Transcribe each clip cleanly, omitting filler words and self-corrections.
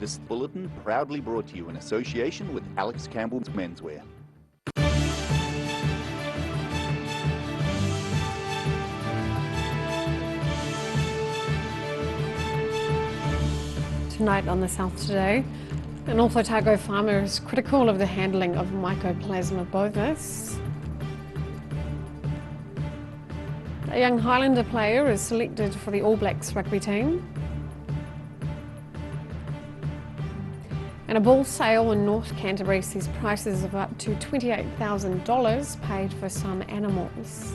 This bulletin proudly brought to you in association with Alex Campbell's Menswear. Tonight on the South Today, an Otago farmer is critical of the handling of Mycoplasma bovis. A young Highlander player is selected for the All Blacks rugby team. And a bull sale in North Canterbury sees prices of up to $28,000 paid for some animals.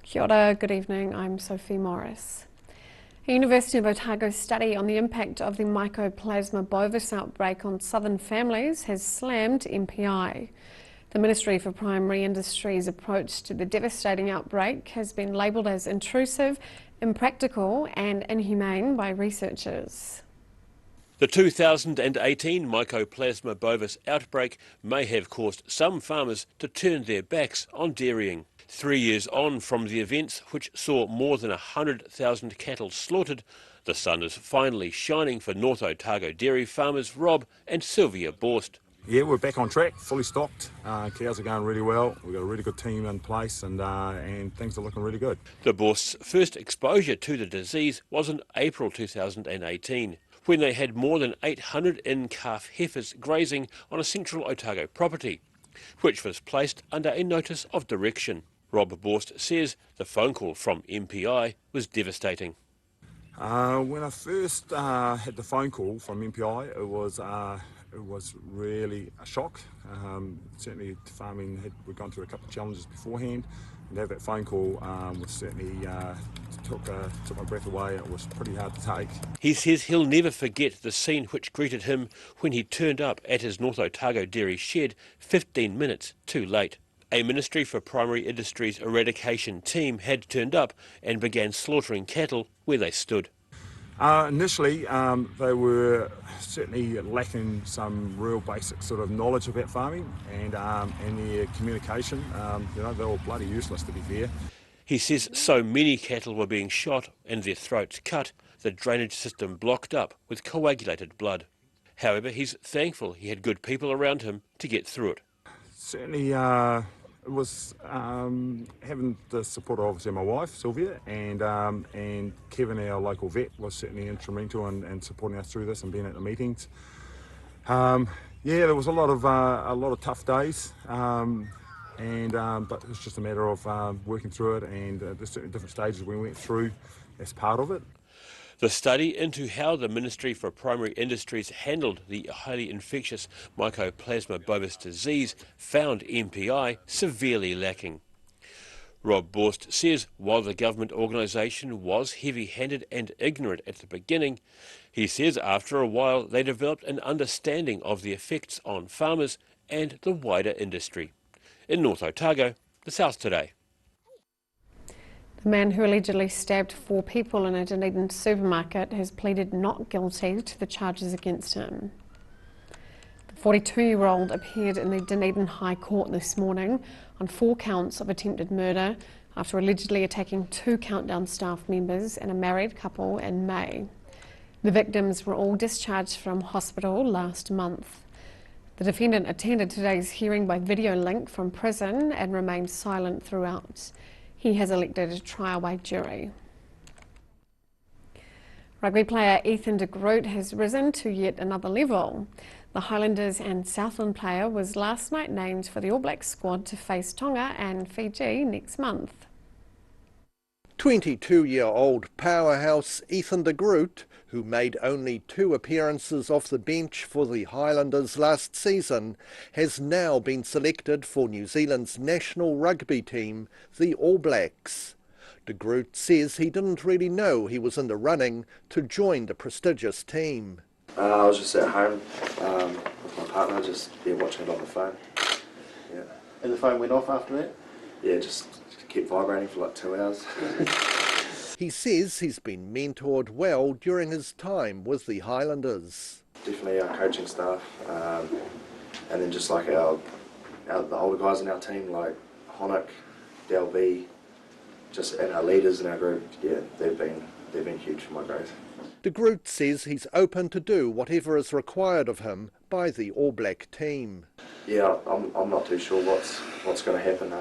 Kia ora, good evening, I'm Sophie Morris. A University of Otago study on the impact of the Mycoplasma bovis outbreak on southern families has slammed MPI. The Ministry for Primary Industries' approach to the devastating outbreak has been labelled as intrusive, impractical and inhumane by researchers. The 2018 Mycoplasma bovis outbreak may have caused some farmers to turn their backs on dairying. 3 years on from the events which saw more than 100,000 cattle slaughtered, the sun is finally shining for North Otago dairy farmers Rob and Sylvia Borst. Yeah, we're back on track, fully stocked. Cows are going really well. We've got a really good team in place and things are looking really good. The Borst's first exposure to the disease was in April 2018, when they had more than 800 in-calf heifers grazing on a central Otago property, which was placed under a notice of direction. Rob Borst says the phone call from MPI was devastating. When I first had the phone call from MPI, it was really a shock. Certainly farming we'd gone through a couple of challenges beforehand, and to have that phone call was certainly took my breath away. It was pretty hard to take. He says he'll never forget the scene which greeted him when he turned up at his North Otago dairy shed 15 minutes too late. A Ministry for Primary Industries eradication team had turned up and began slaughtering cattle where they stood. Initially, they were certainly lacking some real basic sort of knowledge about farming and their communication. They were bloody useless, to be fair. He says so many cattle were being shot and their throats cut, the drainage system blocked up with coagulated blood. However, he's thankful he had good people around him to get through it. Certainly, it was having the support of obviously my wife Sylvia and Kevin, our local vet, was certainly instrumental in supporting us through this and being at the meetings. There was a lot of tough days, but it was just a matter of working through it, and there's certain different stages we went through as part of it. The study into how the Ministry for Primary Industries handled the highly infectious Mycoplasma bovis disease found MPI severely lacking. Rob Borst says while the government organisation was heavy-handed and ignorant at the beginning, he says after a while they developed an understanding of the effects on farmers and the wider industry. In North Otago, the South Today. The man who allegedly stabbed 4 people in a Dunedin supermarket has pleaded not guilty to the charges against him. The 42-year-old appeared in the Dunedin High Court this morning on 4 counts of attempted murder after allegedly attacking 2 Countdown staff members and a married couple in May. The victims were all discharged from hospital last month. The defendant attended today's hearing by video link from prison and remained silent throughout. He has elected a trial by jury. Rugby player Ethan de Groot has risen to yet another level. The Highlanders and Southland player was last night named for the All Blacks squad to face Tonga and Fiji next month. 22-year-old powerhouse Ethan de Groot, who made only 2 appearances off the bench for the Highlanders last season, has now been selected for New Zealand's national rugby team, the All Blacks. De Groot says he didn't really know he was in the running to join the prestigious team. I was just at home with my partner, just watching it on the phone. Yeah. And the phone went off after that? Yeah, just kept vibrating for like 2 hours. He says he's been mentored well during his time with the Highlanders. Definitely our coaching staff, and then just like the older guys in our team, like Honick, Del B, and our leaders in our group, yeah, they've been huge for my growth. De Groot says he's open to do whatever is required of him by the All Black team. Yeah, I'm not too sure what's going to happen.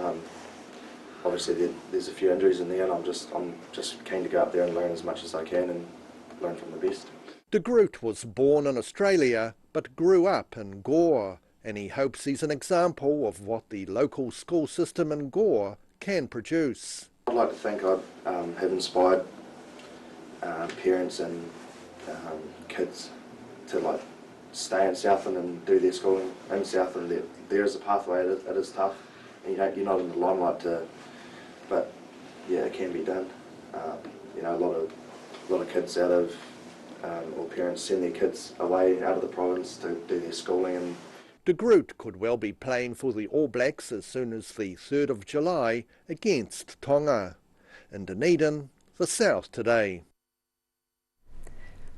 Obviously, there's a few injuries in there, and I'm just keen to go up there and learn as much as I can and learn from the best. De Groot was born in Australia but grew up in Gore, and he hopes he's an example of what the local school system in Gore can produce. I'd like to think I have inspired parents and kids to stay in Southland and do their schooling in Southland. There is a pathway. It is tough, and you're not in the limelight but yeah, it can be done. A lot of kids or parents send their kids away out of the province to do their schooling. And De Groot could well be playing for the All Blacks as soon as the 3rd of July against Tonga. In Dunedin, the South Today.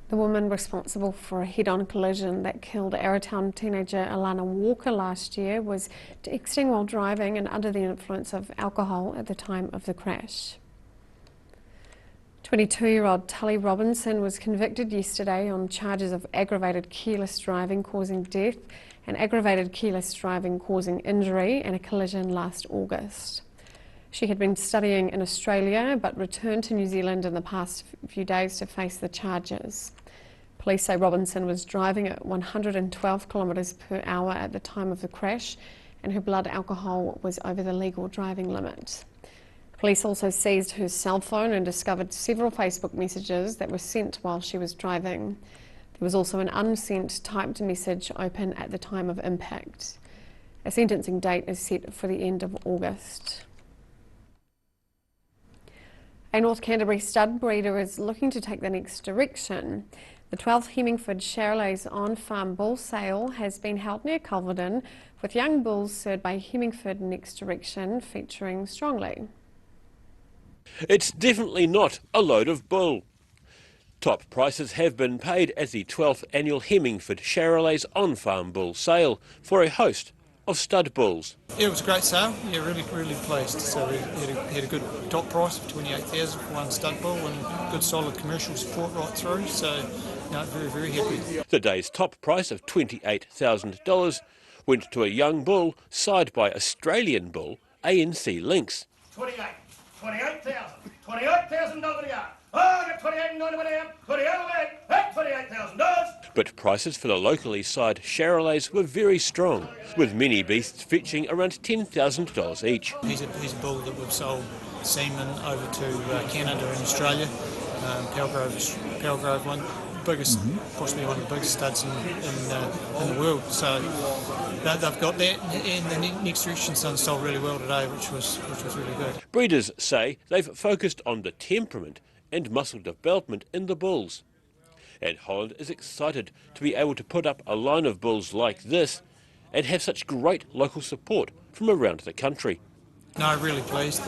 The woman responsible for a head-on collision that killed Arrowtown teenager Alana Walker last year was texting while driving and under the influence of alcohol at the time of the crash. 22-year-old Tully Robinson was convicted yesterday on charges of aggravated careless driving causing death and aggravated careless driving causing injury in a collision last August. She had been studying in Australia but returned to New Zealand in the past few days to face the charges. Police say Robinson was driving at 112 kilometres per hour at the time of the crash and her blood alcohol was over the legal driving limit. Police also seized her cell phone and discovered several Facebook messages that were sent while she was driving. There was also an unsent typed message open at the time of impact. A sentencing date is set for the end of August. A North Canterbury stud breeder is looking to take the next direction. The 12th Hemmingford Charolais on-farm bull sale has been held near Culverden, with young bulls served by Hemmingford Next Direction featuring strongly. It's definitely not a load of bull. Top prices have been paid at the 12th annual Hemmingford Charolais on-farm bull sale for a host of stud bulls. Yeah, it was a great sale. Yeah, really pleased. So we had a good top price of $28,000 for one stud bull and good solid commercial support right through. So, very happy. The day's top price of $28,000 went to a young bull side by Australian bull ANC Lynx. $28,000 a yard. Oh, I got $28,000. But prices for the locally side Charolais were very strong, with many beasts fetching around $10,000 each. He's a bull that we've sold semen over to Canada and Australia. Palgrove one, possibly one of the biggest studs in the world. So they've got that, and the Next Direction son sold really well today, which was really good. Breeders say they've focused on the temperament and muscle development in the bulls. And Holland is excited to be able to put up a line of bulls like this and have such great local support from around the country. No, really pleased.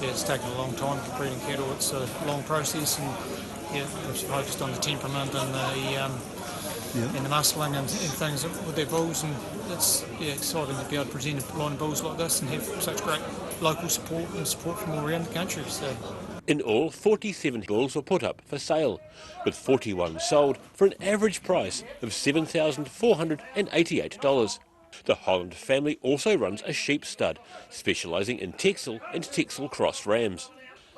It's taken a long time for breeding cattle. It's a long process, and we've focused on the temperament and the muscling and things with their bulls, and it's exciting to be able to present a line of bulls like this and have such great local support and support from all around the country. So. In all, 47 bulls were put up for sale, with 41 sold for an average price of $7,488. The Holland family also runs a sheep stud, specialising in Texel and Texel Cross rams.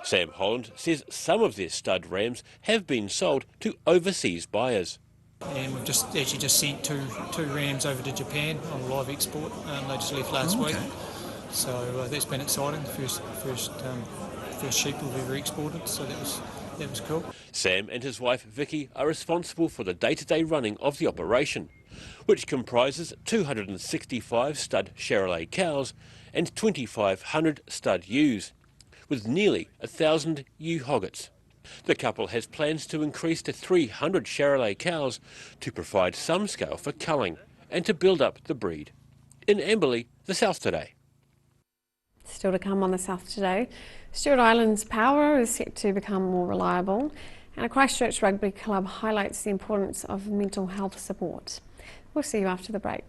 Sam Holland says some of their stud rams have been sold to overseas buyers. And we've just sent two rams over to Japan on live export, and they just left last week. So that's been exciting. The first sheep will be re-exported, so that was cool. Sam and his wife Vicky are responsible for the day-to-day running of the operation, which comprises 265 stud Charolais cows and 2,500 stud ewes, with nearly 1,000 ewe hoggets. The couple has plans to increase to 300 Charolais cows to provide some scale for culling and to build up the breed. In Amberley, the South Today. Still to come on the South Today, Stewart Island's power is set to become more reliable, and a Christchurch Rugby Club highlights the importance of mental health support. We'll see you after the break.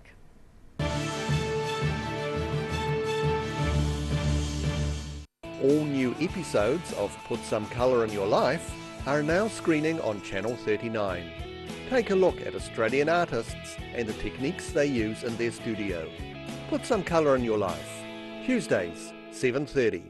All new episodes of Put Some Colour in Your Life are now screening on Channel 39. Take a look at Australian artists and the techniques they use in their studio. Put Some Colour in Your Life. Tuesdays, 7:30.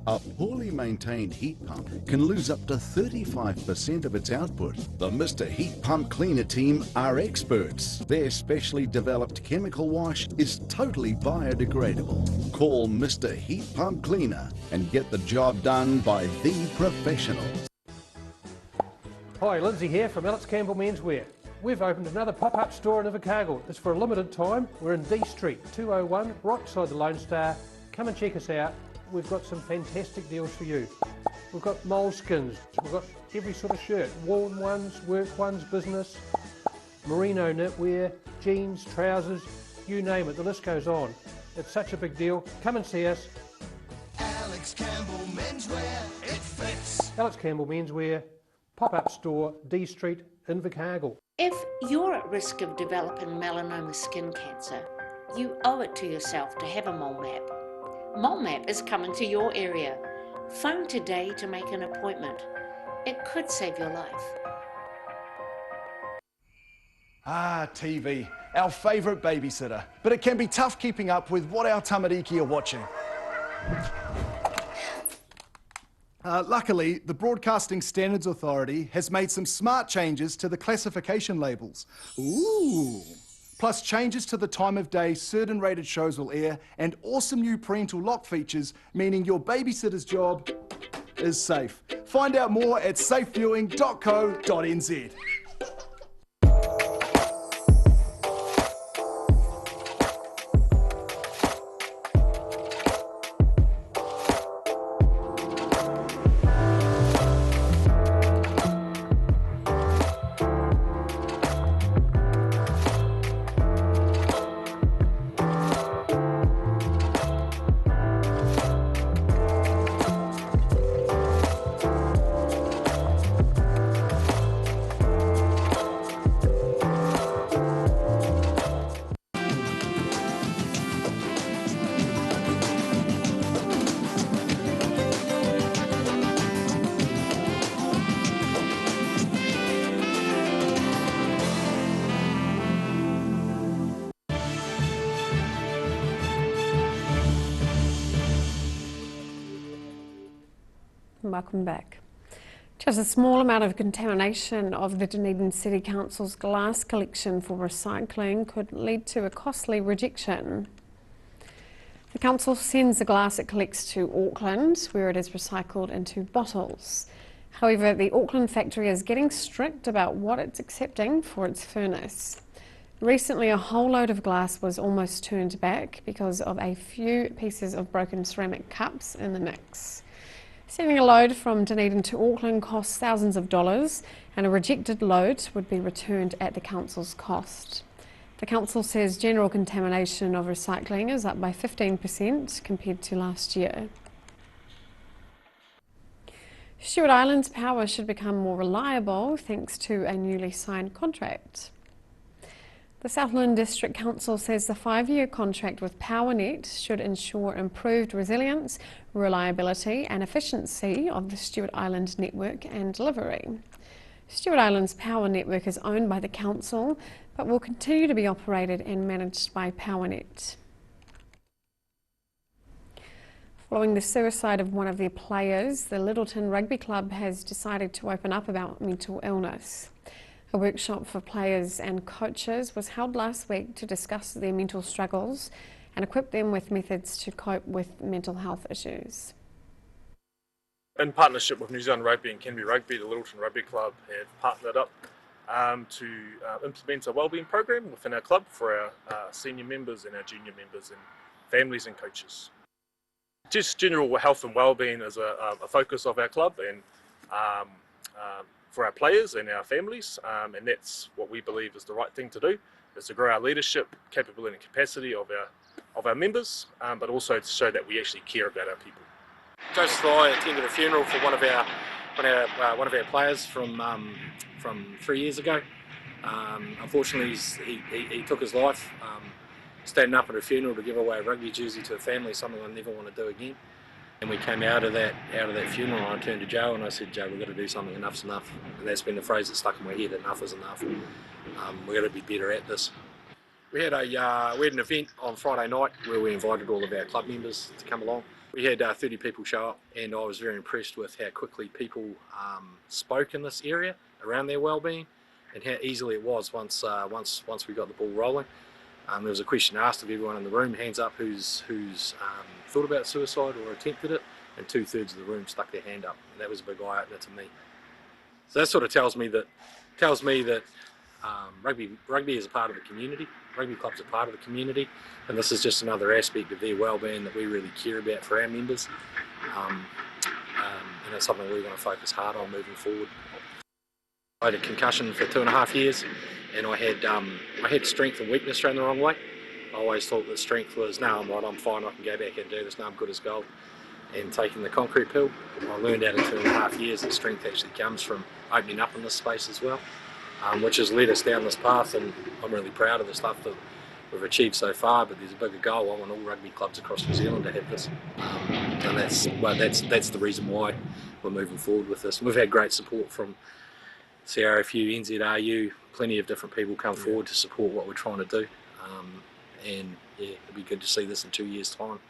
A poorly maintained heat pump can lose up to 35% of its output. The Mr. Heat Pump Cleaner team are experts. Their specially developed chemical wash is totally biodegradable. Call Mr. Heat Pump Cleaner and get the job done by the professionals. Hi, Lindsay here from Alex Campbell Menswear. We've opened another pop-up store in Invercargill. It's for a limited time. We're in D Street, 201, right beside the Lone Star. Come and check us out. We've got some fantastic deals for you. We've got moleskins, we've got every sort of shirt, worn ones, work ones, business, merino knitwear, jeans, trousers, you name it, the list goes on. It's such a big deal. Come and see us. Alex Campbell Menswear, it fits. Alex Campbell Menswear, pop-up store, D Street, Invercargill. If you're at risk of developing melanoma skin cancer, you owe it to yourself to have a mole map. Mole Map is coming to your area. Phone today to make an appointment. It could save your life. Ah, TV, our favourite babysitter. But it can be tough keeping up with what our tamariki are watching. Luckily, the Broadcasting Standards Authority has made some smart changes to the classification labels. Ooh! Plus changes to the time of day certain rated shows will air, and awesome new parental lock features, meaning your babysitter's job is safe. Find out more at safeviewing.co.nz. Welcome back. Just a small amount of contamination of the Dunedin City Council's glass collection for recycling could lead to a costly rejection. The council sends the glass it collects to Auckland, where it is recycled into bottles. However, the Auckland factory is getting strict about what it's accepting for its furnace. Recently, a whole load of glass was almost turned back because of a few pieces of broken ceramic cups in the mix. Sending a load from Dunedin to Auckland costs thousands of dollars, and a rejected load would be returned at the council's cost. The council says general contamination of recycling is up by 15% compared to last year. Stewart Island's power should become more reliable thanks to a newly signed contract. The Southland District Council says the 5-year contract with PowerNet should ensure improved resilience, reliability and efficiency of the Stewart Island network and delivery. Stewart Island's power network is owned by the council but will continue to be operated and managed by PowerNet. Following the suicide of one of their players, the Littleton Rugby Club has decided to open up about mental illness. A workshop for players and coaches was held last week to discuss their mental struggles and equip them with methods to cope with mental health issues. In partnership with New Zealand Rugby and Canterbury Rugby, the Littleton Rugby Club have partnered up to implement a wellbeing program within our club for our senior members and our junior members and families and coaches. Just general health and wellbeing is a focus of our club and for our players and our families, and that's what we believe is the right thing to do, is to grow our leadership, capability and capacity of our members, but also to show that we actually care about our people. Joseph and I attended a funeral for one of our players from 3 years ago. Unfortunately, he took his life. Standing up at a funeral to give away a rugby jersey to a family, something I never want to do again. And we came out of that funeral, and I turned to Joe and I said, Joe, we've got to do something. Enough's enough. And that's been the phrase that stuck in my head. Enough is enough. We've got to be better at this. We had an event on Friday night where we invited all of our club members to come along. We had 30 people show up, and I was very impressed with how quickly people spoke in this area around their wellbeing, and how easily it was once we got the ball rolling. There was a question asked of everyone in the room, hands up who's thought about suicide or attempted it, and 2/3 of the room stuck their hand up. And that was a big eye-opener to me. So that sort of tells me that rugby is a part of the community. Rugby clubs are part of the community, and this is just another aspect of their wellbeing that we really care about for our members. And it's something we want to focus hard on moving forward. I had a concussion for 2.5 years, and I had strength and weakness thrown the wrong way. I always thought that strength was, no, I'm right, I'm fine, I can go back and do this, no, I'm good as gold. And taking the concrete pill, I learned out of 2.5 years that strength actually comes from opening up in this space as well, which has led us down this path, and I'm really proud of the stuff that we've achieved so far, but there's a bigger goal. I want all rugby clubs across New Zealand to have this. And that's the reason why we're moving forward with this. We've had great support from CRFU, NZRU, plenty of different people come forward to support what we're trying to do. And yeah, it'd be good to see this in 2 years' time.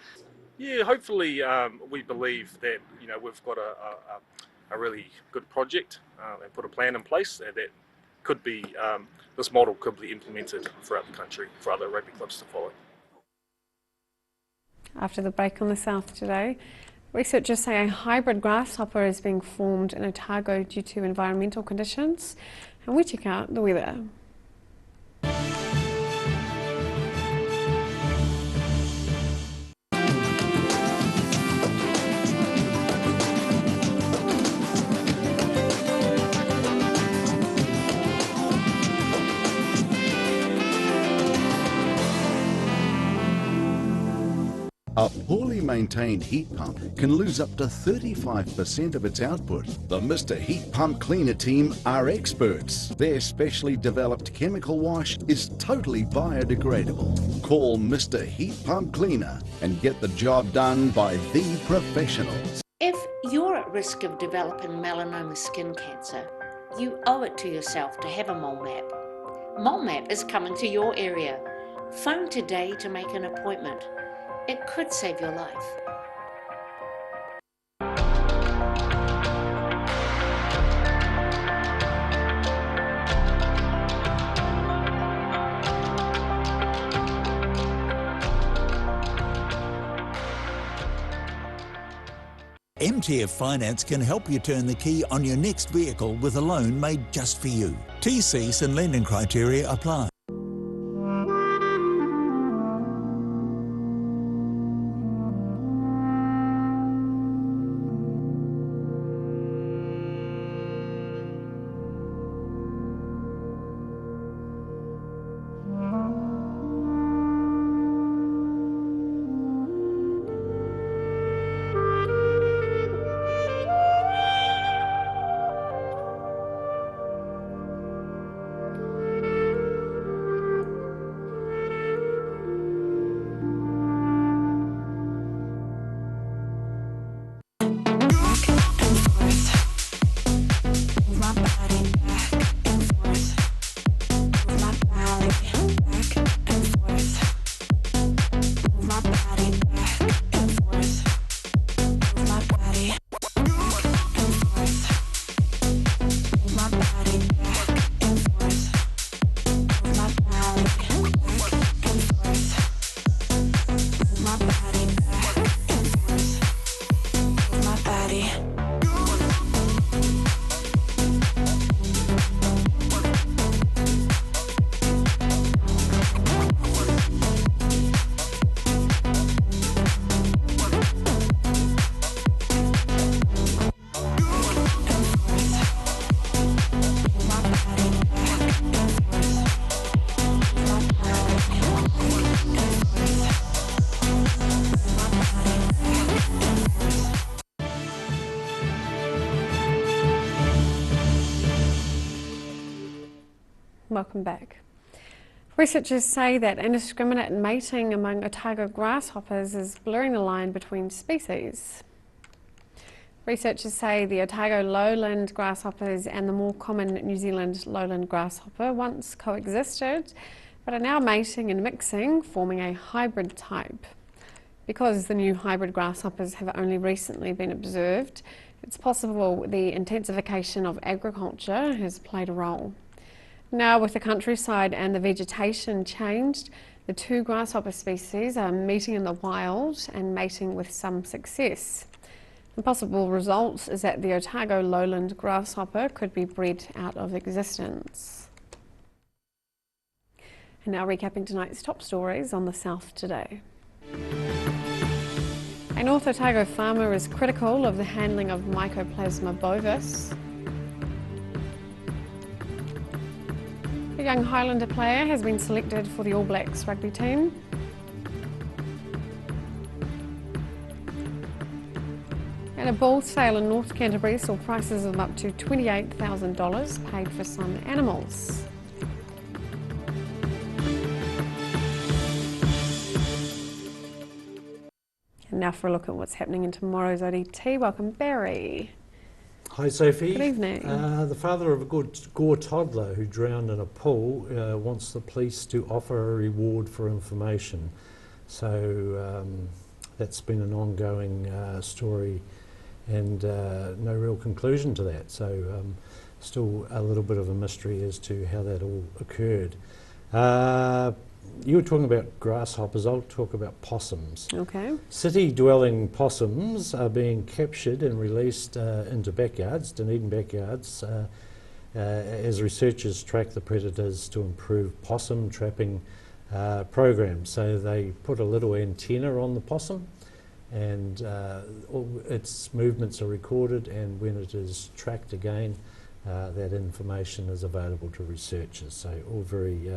Yeah, hopefully we believe that we've got a really good project and put a plan in place that could be this model could be implemented throughout the country for other rugby clubs to follow. After the break on the South today, researchers say a hybrid grasshopper is being formed in Otago due to environmental conditions, and we check out the weather. A poorly maintained heat pump can lose up to 35% of its output. The Mr. Heat Pump Cleaner team are experts. Their specially developed chemical wash is totally biodegradable. Call Mr. Heat Pump Cleaner and get the job done by the professionals. If you're at risk of developing melanoma skin cancer, you owe it to yourself to have a mole map. Mole map is coming to your area. Phone today to make an appointment. It could save your life. MTF Finance can help you turn the key on your next vehicle with a loan made just for you. TCs and lending criteria apply. Welcome back. Researchers say that indiscriminate mating among Otago grasshoppers is blurring the line between species. Researchers say the Otago lowland grasshoppers and the more common New Zealand lowland grasshopper once coexisted, but are now mating and mixing, forming a hybrid type. Because the new hybrid grasshoppers have only recently been observed, it's possible the intensification of agriculture has played a role. Now, with the countryside and the vegetation changed, the two grasshopper species are meeting in the wild and mating with some success. The possible result is that the Otago lowland grasshopper could be bred out of existence. And now recapping tonight's top stories on the South Today. A North Otago farmer is critical of the handling of Mycoplasma bovis. A young Highlander player has been selected for the All Blacks rugby team. And a bull sale in North Canterbury saw prices of up to $28,000 paid for some animals. And now for a look at what's happening in tomorrow's ODT. Welcome, Barry. Hi Sophie. Good evening. The father of a Gore toddler who drowned in a pool wants the police to offer a reward for information. So that's been an ongoing story and no real conclusion to that. So still a little bit of a mystery as to how that all occurred. You were talking about grasshoppers, I'll talk about possums. Okay. City-dwelling possums are being captured and released into backyards, Dunedin backyards, as researchers track the predators to improve possum trapping programs. So they put a little antenna on the possum and all its movements are recorded, and when it is tracked again, that information is available to researchers. So all very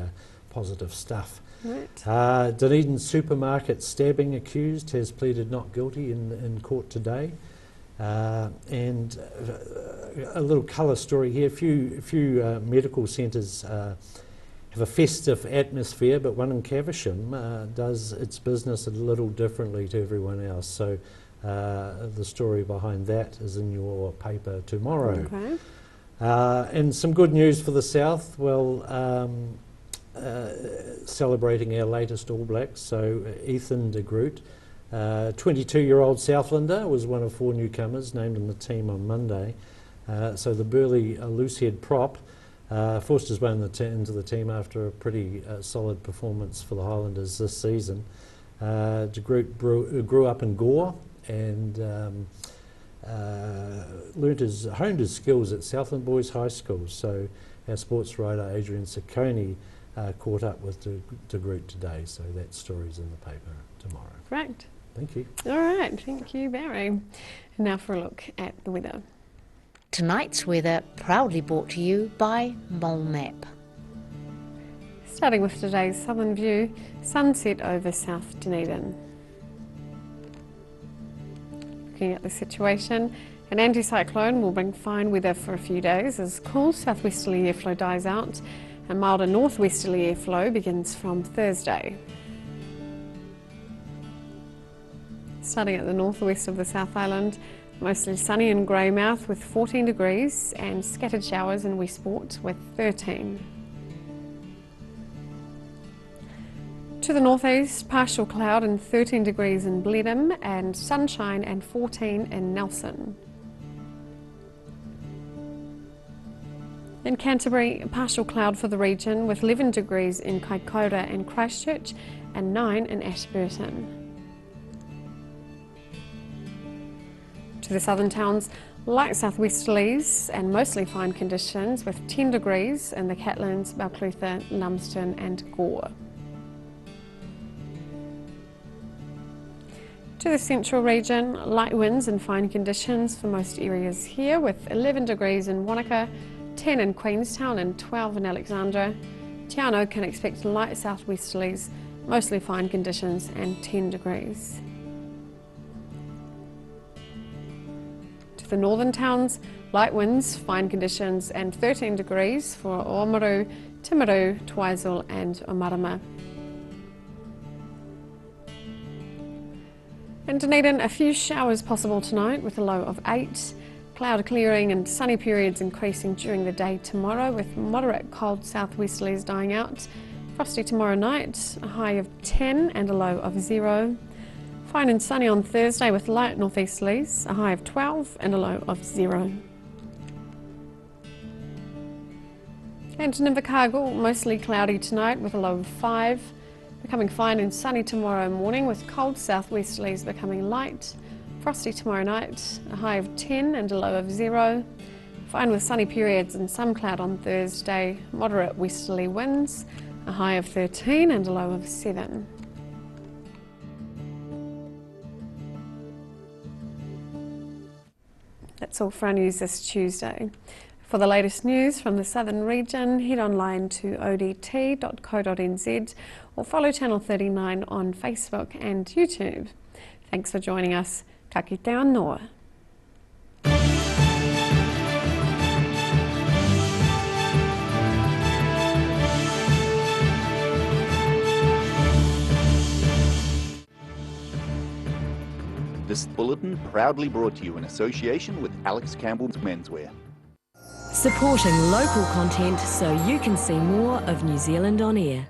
positive stuff. Right. Dunedin supermarket stabbing accused has pleaded not guilty in court today. And a little colour story here. Few medical centres have a festive atmosphere, but one in Caversham does its business a little differently to everyone else. So the story behind that is in your paper tomorrow. Okay. And some good news for the South. Well, celebrating our latest All Blacks, so Ethan de Groot, 22-year-old Southlander, was one of 4 newcomers named in the team on Monday. So the burly loosehead prop forced his way into the team after a pretty solid performance for the Highlanders this season. De Groot grew up in Gore and honed his skills at Southland Boys High School. So our sports writer Adrian Ciccone caught up with De Groot today, so that story's in the paper tomorrow. Great. Thank you. All right, thank you, Barry. And now for a look at the weather. Tonight's weather proudly brought to you by Mole Map. Starting with today's southern view, sunset over South Dunedin. Looking at the situation, an anticyclone will bring fine weather for a few days as cool southwesterly airflow dies out and milder northwesterly airflow begins from Thursday. Starting at the northwest of the South Island, mostly sunny in Greymouth with 14 degrees and scattered showers in Westport with 13. To the northeast, partial cloud and 13 degrees in Blenheim and sunshine and 14 in Nelson. In Canterbury, partial cloud for the region with 11 degrees in Kaikoura and Christchurch and 9 in Ashburton. To the southern towns, light southwesterlies and mostly fine conditions with 10 degrees in the Catlins, Balclutha, Lumsden and Gore. To the central region, light winds and fine conditions for most areas here with 11 degrees in Wanaka, 10 in Queenstown and 12 in Alexandra. Te Anau can expect light southwesterlies, mostly fine conditions and 10 degrees. To the northern towns, light winds, fine conditions and 13 degrees for Oamaru, Timaru, Twizel and Omarama. In Dunedin, a few showers possible tonight with a low of 8. Cloud clearing and sunny periods increasing during the day tomorrow with moderate cold southwesterlies dying out. Frosty tomorrow night, a high of 10 and a low of 0. Fine and sunny on Thursday with light northeasterlies, a high of 12 and a low of 0. And in Invercargill, mostly cloudy tonight with a low of 5. Becoming fine and sunny tomorrow morning with cold southwesterlies becoming light. Frosty tomorrow night, a high of 10 and a low of 0. Fine with sunny periods and some cloud on Thursday. Moderate westerly winds, a high of 13 and a low of 7. That's all for our news this Tuesday. For the latest news from the southern region, head online to odt.co.nz or follow Channel 39 on Facebook and YouTube. Thanks for joining us. Ka kite anō. This bulletin proudly brought to you in association with Alex Campbell's Menswear. Supporting local content so you can see more of New Zealand on air.